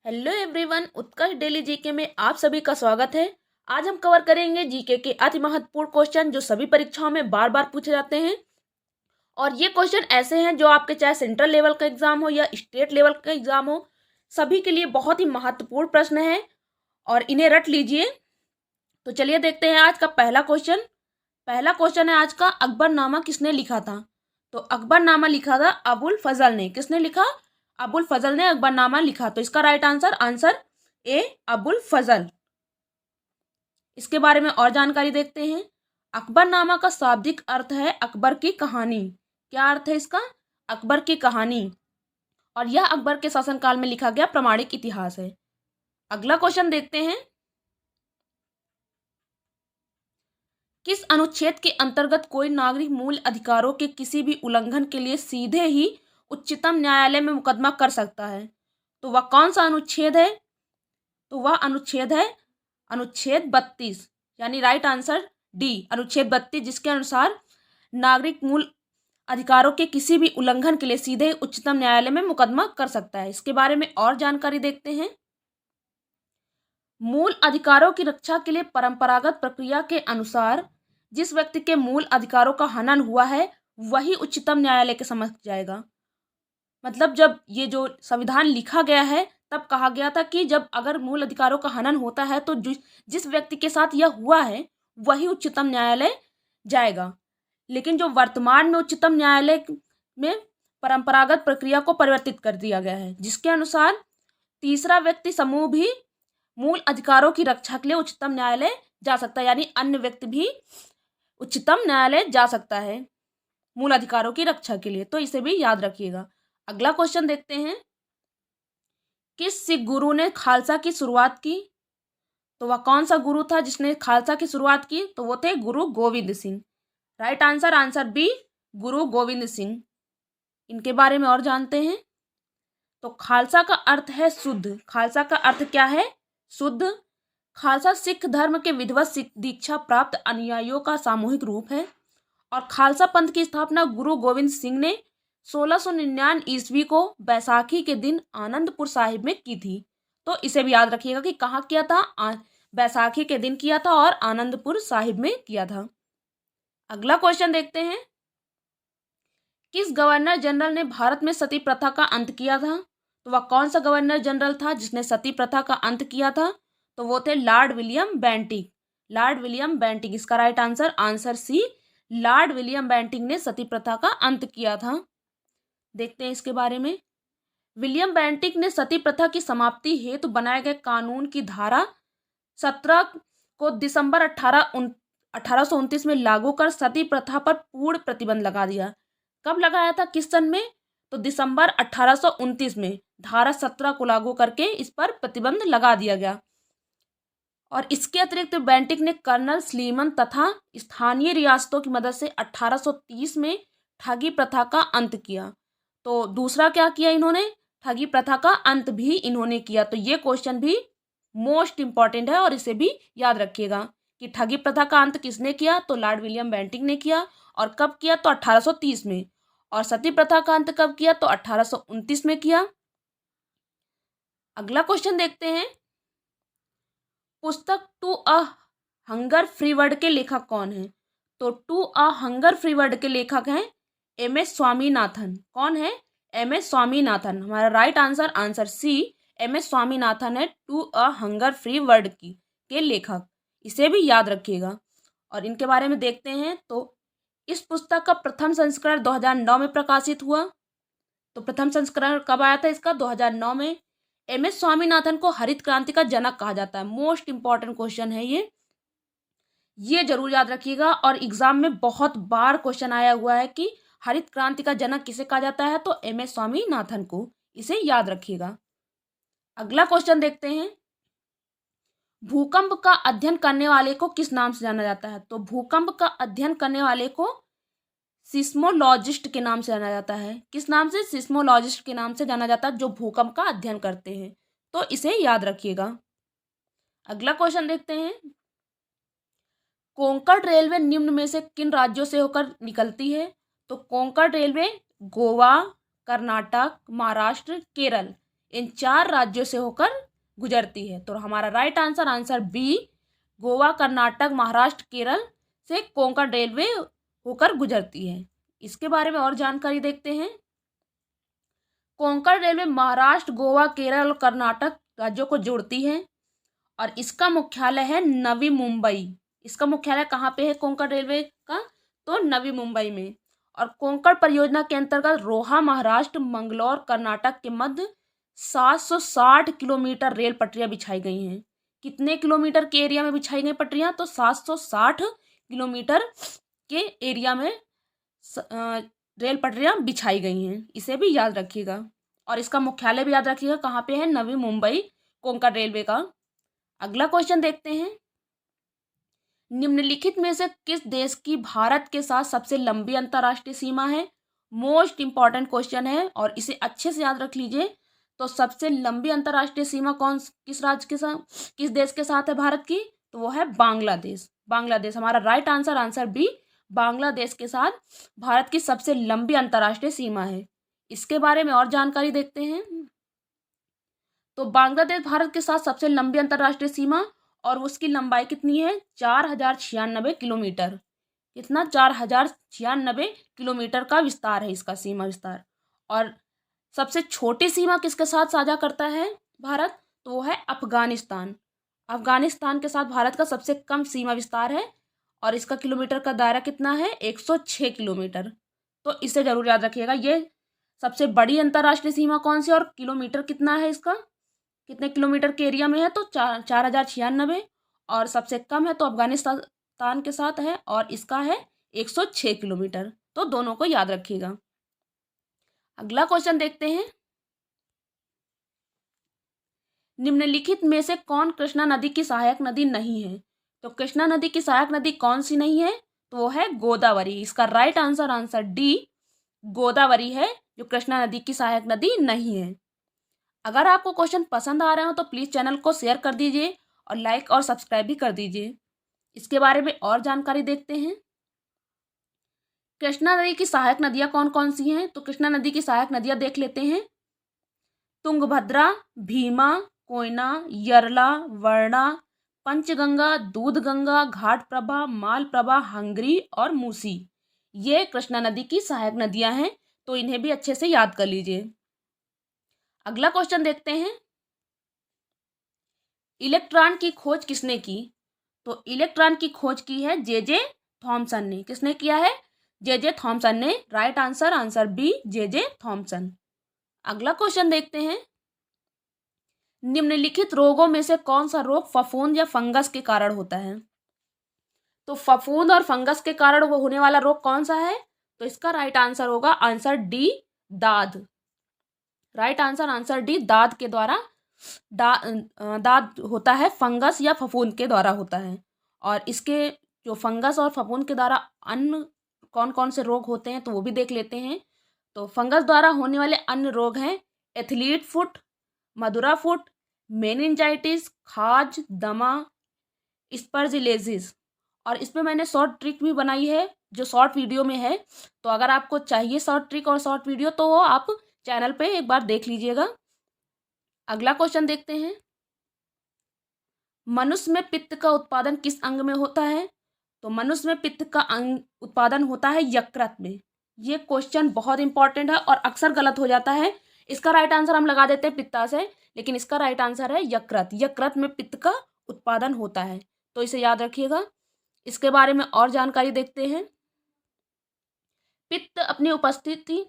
Hello everyone, उत्कर्ष daily GK में आप सभी का स्वागत है। आज हम कवर करेंगे जीके के अति महत्वपूर्ण क्वेश्चन जो सभी परीक्षाओं में बार बार पूछे जाते हैं। और ये क्वेश्चन ऐसे हैं जो आपके चाहे सेंट्रल लेवल का एग्जाम हो या स्टेट लेवल का एग्जाम हो, सभी के लिए बहुत ही महत्वपूर्ण प्रश्न है और इन्हें रट लीजिए। तो चलिए देखते हैं आज का पहला क्वेश्चन। पहला क्वेश्चन है आज का, अकबरनामा किसने लिखा था? तो अकबरनामा लिखा था अबुल फजल ने। किसने लिखा? अबुल फजल ने अकबरनामा लिखा। तो इसका राइट आंसर ए, अबुल फजल। इसके बारे में और जानकारी देखते हैं। अकबरनामा का शाब्दिक अर्थ है अकबर की कहानी। क्या अर्थ है इसका? अकबर की कहानी। और यह अकबर के शासनकाल में लिखा गया प्रामाणिक इतिहास है। अगला क्वेश्चन देखते हैं। किस अनुच्छेद के अंतर्गत कोई नागरिक मूल अधिकारों के किसी भी उल्लंघन के लिए सीधे ही उच्चतम न्यायालय में मुकदमा कर सकता है? तो वह कौन सा अनुच्छेद है? तो वह अनुच्छेद है अनुच्छेद 32, यानी राइट आंसर डी, अनुच्छेद 32, जिसके अनुसार नागरिक मूल अधिकारों के किसी भी उल्लंघन के लिए सीधे उच्चतम न्यायालय में मुकदमा कर सकता है। इसके बारे में और जानकारी देखते हैं। मूल अधिकारों की रक्षा के लिए परंपरागत प्रक्रिया के अनुसार जिस व्यक्ति के मूल अधिकारों का हनन हुआ है वही उच्चतम न्यायालय के समक्ष जाएगा। मतलब जब ये जो संविधान लिखा गया है तब कहा गया था कि जब अगर मूल अधिकारों का हनन होता है तो जिस व्यक्ति के साथ यह हुआ है वही उच्चतम न्यायालय जाएगा। लेकिन जो वर्तमान में उच्चतम न्यायालय में परंपरागत प्रक्रिया को परिवर्तित कर दिया गया है, जिसके अनुसार तीसरा व्यक्ति समूह भी मूल अधिकारों की रक्षा के लिए उच्चतम न्यायालय जा सकता है, यानी अन्य व्यक्ति भी उच्चतम न्यायालय जा सकता है मूल अधिकारों की रक्षा के लिए। तो इसे भी याद रखिएगा। अगला क्वेश्चन देखते हैं। किस सिख गुरु ने खालसा की शुरुआत की? तो वह कौन सा गुरु था जिसने खालसा की शुरुआत की? तो वो थे Guru Gobind Singh. Right answer B, Guru Gobind Singh. इनके बारे में और जानते हैं। तो खालसा का अर्थ है शुद्ध। खालसा का अर्थ क्या है? शुद्ध। खालसा सिख धर्म के विधिवत दीक्षा प्राप्त अनुयायियों का सामूहिक रूप है और खालसा पंथ की स्थापना गुरु गोविंद सिंह ने 1699 ईस्वी को बैसाखी के दिन आनंदपुर साहिब में की थी। तो इसे भी याद रखिएगा कि कहाँ किया था, बैसाखी के दिन किया था और आनंदपुर साहिब में किया था। अगला क्वेश्चन देखते हैं। किस गवर्नर जनरल ने भारत में सती प्रथा का अंत किया था? तो वह कौन सा गवर्नर जनरल था जिसने सती प्रथा का अंत किया था? तो वो थे Lord William Bentinck. Lord William Bentinck. इसका right answer C, Lord William Bentinck ने सती प्रथा का अंत किया था। देखते हैं इसके बारे में। विलियम बेंटिक ने सती प्रथा की समाप्ति हेतु बनाए गए कानून की धारा 17 को दिसंबर 1829 में लागू कर सती प्रथा पर पूर्ण प्रतिबंध लगा दिया। कब लगाया था, किस सन में? तो दिसंबर 1829 में धारा 17 को लागू करके इस पर प्रतिबंध लगा दिया गया। और इसके अतिरिक्त बेंटिक ने कर्नल स्लीमन तथा स्थानीय रियासतों की मदद से 1830 में ठगी प्रथा का अंत किया। तो दूसरा क्या किया इन्होंने? ठगी प्रथा का अंत भी इन्होंने किया। तो ये क्वेश्चन भी मोस्ट इंपॉर्टेंट है और इसे भी याद रखिएगा कि ठगी प्रथा का अंत किसने किया? तो लॉर्ड विलियम बेंटिक ने किया। और कब किया? तो 1830 में। और सती प्रथा का अंत कब किया? तो 1829 में किया। अगला क्वेश्चन देखते हैं। पुस्तक to a hunger free world के लेखक कौन है? तो to a hunger free world के लेखक हैं एम.एस. स्वामीनाथन। कौन है? एम.एस. स्वामीनाथन। हमारा right answer C, M S. Swaminathan है to a hunger free world के लेखक। इसे भी याद रखिएगा। और इनके बारे में देखते हैं। तो इस पुस्तक का प्रथम संस्करण 2009 में प्रकाशित हुआ। तो प्रथम संस्करण कब आया था इसका? 2009 में। एम.एस. स्वामीनाथन को हरित क्रांति का जनक कहा जाता है। मोस्ट इंपॉर्टेंट क्वेश्चन है ये जरूर याद रखिएगा। और एग्जाम में बहुत बार क्वेश्चन आया हुआ है कि हरित क्रांति का जनक किसे कहा जाता है? तो एम.एस. स्वामीनाथन को। इसे याद रखिएगा। अगला क्वेश्चन देखते हैं। भूकंप का अध्ययन करने वाले को किस नाम से जाना जाता है? तो भूकंप का अध्ययन करने वाले को सिस्मोलॉजिस्ट के नाम से जाना जाता है। किस नाम से? सिस्मोलॉजिस्ट के नाम से जाना जाता है जो भूकंप का अध्ययन करते हैं। तो इसे याद रखिएगा। अगला क्वेश्चन देखते हैं। कोंकण रेलवे निम्न में से किन राज्यों से होकर निकलती है? तो कोंकण रेलवे गोवा, कर्नाटक, महाराष्ट्र, केरल, इन 4 राज्यों से होकर गुजरती है। तो हमारा right answer answer B, Goa, Karnataka, Maharashtra, Kerala से कोंकण रेलवे होकर गुजरती है। इसके बारे में और जानकारी देखते हैं। कोंकण रेलवे महाराष्ट्र, गोवा, केरल और कर्नाटक राज्यों को जोड़ती है और इसका मुख्यालय है नवी मुंबई। इसका मुख्यालय कहाँ पे है कोंकण रेलवे का? तो नवी मुंबई में। और कोंकण परियोजना के अंतर्गत रोहा, महाराष्ट्र, मंगलौर, कर्नाटक के मध्य 760 किलोमीटर रेल पटरियां बिछाई गई हैं। कितने किलोमीटर के एरिया में बिछाई गई पटरियां? तो 760 किलोमीटर के एरिया में रेल पटरियां बिछाई गई हैं। इसे भी याद रखिएगा और इसका मुख्यालय भी याद रखिएगा कहाँ पे है? नवी मुंबई, कोंकण रेलवे का। अगला क्वेश्चन देखते हैं। निम्नलिखित में से किस देश की भारत के साथ सबसे लंबी अंतर्राष्ट्रीय सीमा है? मोस्ट इंपॉर्टेंट क्वेश्चन है और इसे अच्छे से याद रख लीजिए। तो सबसे लंबी अंतर्राष्ट्रीय सीमा किस राज्य के साथ, किस देश के साथ है भारत की? तो वो है बांग्लादेश। बांग्लादेश हमारा right answer answer B, Bangladesh के साथ भारत की सबसे लंबी अंतर्राष्ट्रीय सीमा है। इसके बारे में और जानकारी देखते हैं। तो बांग्लादेश भारत के साथ सबसे लंबी अंतर्राष्ट्रीय सीमा और उसकी लंबाई कितनी है? 4096 किलोमीटर। कितना? 4096 किलोमीटर का विस्तार है इसका सीमा विस्तार। और सबसे छोटी सीमा किसके साथ साझा करता है भारत? तो वो है अफगानिस्तान। अफगानिस्तान के साथ भारत का सबसे कम सीमा विस्तार है और इसका किलोमीटर का दायरा कितना है? 106 किलोमीटर। तो इसे जरूर याद रखिएगा। ये सबसे बड़ी अंतर्राष्ट्रीय सीमा कौन सी और किलोमीटर कितना है इसका? कितने किलोमीटर के एरिया में है? तो 4096 और सबसे कम है तो अफगानिस्तान के साथ है और इसका है 106 किलोमीटर। तो दोनों को याद रखिएगा। अगला क्वेश्चन देखते हैं। निम्नलिखित में से कौन कृष्णा नदी की सहायक नदी नहीं है? तो कृष्णा नदी की सहायक नदी कौन सी नहीं है? तो वो है गोदावरी। इसका right answer answer D, Godavari है जो कृष्णा नदी की सहायक नदी नहीं है। अगर आपको क्वेश्चन पसंद आ रहे हो तो प्लीज़ चैनल को शेयर कर दीजिए और लाइक और सब्सक्राइब भी कर दीजिए। इसके बारे में और जानकारी देखते हैं। कृष्णा नदी की सहायक नदियाँ कौन कौन सी हैं? तो कृष्णा नदी की सहायक नदियाँ देख लेते हैं। तुंगभद्रा, भीमा, कोयना, यरला, वर्णा, पंचगंगा, दूधगंगा, घाटप्रभा, मालप्रभा, हंगरी और मूसी। ये कृष्णा नदी की सहायक नदियाँ हैं, तो इन्हें भी अच्छे से याद कर लीजिए। अगला क्वेश्चन देखते हैं। इलेक्ट्रॉन की खोज किसने की? तो इलेक्ट्रॉन की खोज की है जे थॉमसन ने। किसने किया है? जे थॉमसन ने। Right answer answer B, J Thomson. अगला क्वेश्चन देखते हैं। निम्नलिखित रोगों में से कौन सा रोग फफूंद या फंगस के कारण होता है? तो फफूंद और फंगस के कारण वो होने वाला रोग कौन सा है? तो इसका राइट आंसर होगा आंसर डी, दाद। राइट आंसर आंसर डी, दाद के द्वारा दाद होता है, फंगस या फफूंद के द्वारा होता है। और इसके जो फंगस और फफूंद के द्वारा अन्य कौन कौन से रोग होते हैं तो वो भी देख लेते हैं। तो फंगस द्वारा होने वाले अन्य रोग हैं एथलीट फुट, मधुरा फुट, मेनिंजाइटिस, खाज, दमा, स्पर्जिलेसिस। और इसमें मैंने शॉर्ट ट्रिक भी बनाई है जो शॉर्ट वीडियो में है। तो अगर आपको चाहिए शॉर्ट ट्रिक और शॉर्ट वीडियो तो वो आप चैनल पे एक बार देख लीजिएगा। अगला क्वेश्चन देखते हैं। मनुष्य में पित्त का उत्पादन किस अंग में होता है? तो मनुष्य में पित्त का अंग उत्पादन होता है यकृत में। ये क्वेश्चन बहुत इंपॉर्टेंट है और अक्सर गलत हो जाता है। इसका राइट आंसर हम लगा देते हैं पित्ताशय, लेकिन इसका राइट आंसर है यकृत। यकृत में पित्त का उत्पादन होता है, तो इसे याद रखिएगा। इसके बारे में और जानकारी देखते हैं। पित्त अपनी उपस्थिति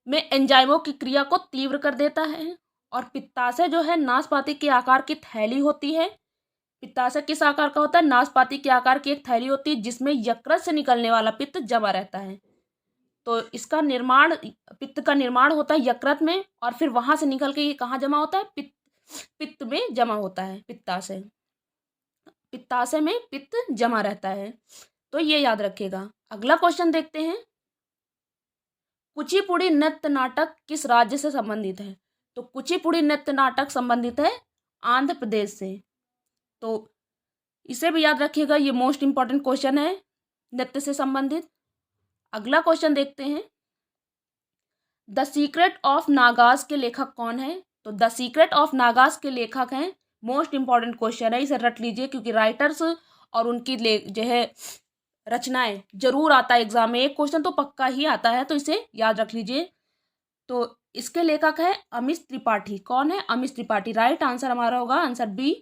में एंजाइमों की क्रिया को तीव्र कर देता है। और पित्ताशय जो है नाशपाती के आकार की थैली होती है। पित्ताशय किस आकार का होता है? नाशपाती के आकार की एक थैली होती है जिसमें यकृत से निकलने वाला पित्त जमा रहता है। तो इसका निर्माण, पित्त का निर्माण होता है यकृत में और फिर वहां से निकल के ये कहाँ जमा होता है? पित्त में जमा होता है। पित्ताशय, पित्ताशय में पित्त जमा रहता है, तो ये याद रखिएगा। अगला क्वेश्चन देखते हैं। कुचिपुड़ी नृत्य नाटक किस राज्य से संबंधित है? तो कुचिपुड़ी नृत्य नाटक संबंधित है आंध्र प्रदेश से। तो इसे भी याद रखिएगा, ये मोस्ट इंपॉर्टेंट क्वेश्चन है नृत्य से संबंधित। अगला क्वेश्चन देखते हैं। द सीक्रेट ऑफ नागास के लेखक कौन है? तो द सीक्रेट ऑफ नागास के लेखक हैं मोस्ट इम्पॉर्टेंट क्वेश्चन है, इसे रट लीजिए क्योंकि राइटर्स और उनकी जो है रचनाएं जरूर आता है एग्जाम में, एक क्वेश्चन तो पक्का ही आता है, तो इसे याद रख लीजिए। तो इसके लेखक है अमिश त्रिपाठी। कौन है? अमिश त्रिपाठी। राइट आंसर हमारा होगा answer B,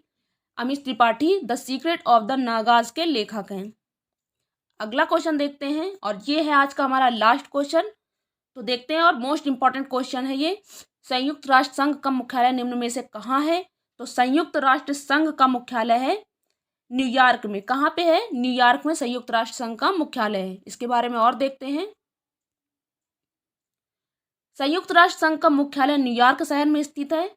Amish Tripathi the secret of the Nagas के लेखक हैं। अगला क्वेश्चन देखते हैं और ये है आज का हमारा लास्ट क्वेश्चन। तो देखते हैं, और मोस्ट इंपॉर्टेंट क्वेश्चन है ये। संयुक्त राष्ट्र संघ का मुख्यालय निम्न में से कहाँ है? तो संयुक्त राष्ट्र संघ का मुख्यालय है न्यूयॉर्क में। कहाँ पे है? न्यूयॉर्क में संयुक्त राष्ट्र संघ का मुख्यालय है। इसके बारे में और देखते हैं। संयुक्त राष्ट्र संघ का मुख्यालय न्यूयॉर्क शहर में स्थित है।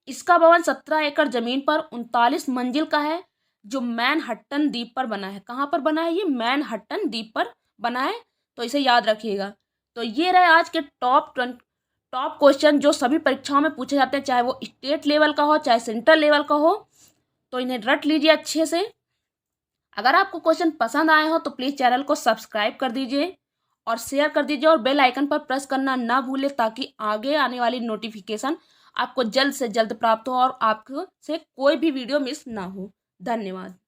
इसका भवन 17 एकड़ जमीन पर 39 मंजिल का है, जो मैनहट्टन द्वीप पर बना है। कहाँ पर बना है? ये मैनहट्टन द्वीप पर बना है, तो इसे याद रखिएगा। तो ये रहे आज के टॉप क्वेश्चन जो सभी परीक्षाओं में पूछे जाते हैं, चाहे वो स्टेट लेवल का हो चाहे सेंट्रल लेवल का हो। तो इन्हें रट लीजिए अच्छे से। अगर आपको क्वेश्चन पसंद आए हो तो प्लीज़ चैनल को सब्सक्राइब कर दीजिए और शेयर कर दीजिए और बेल आइकन पर प्रेस करना ना भूलें, ताकि आगे आने वाली नोटिफिकेशन आपको जल्द से जल्द प्राप्त हो और आपसे कोई भी वीडियो मिस ना हो। धन्यवाद।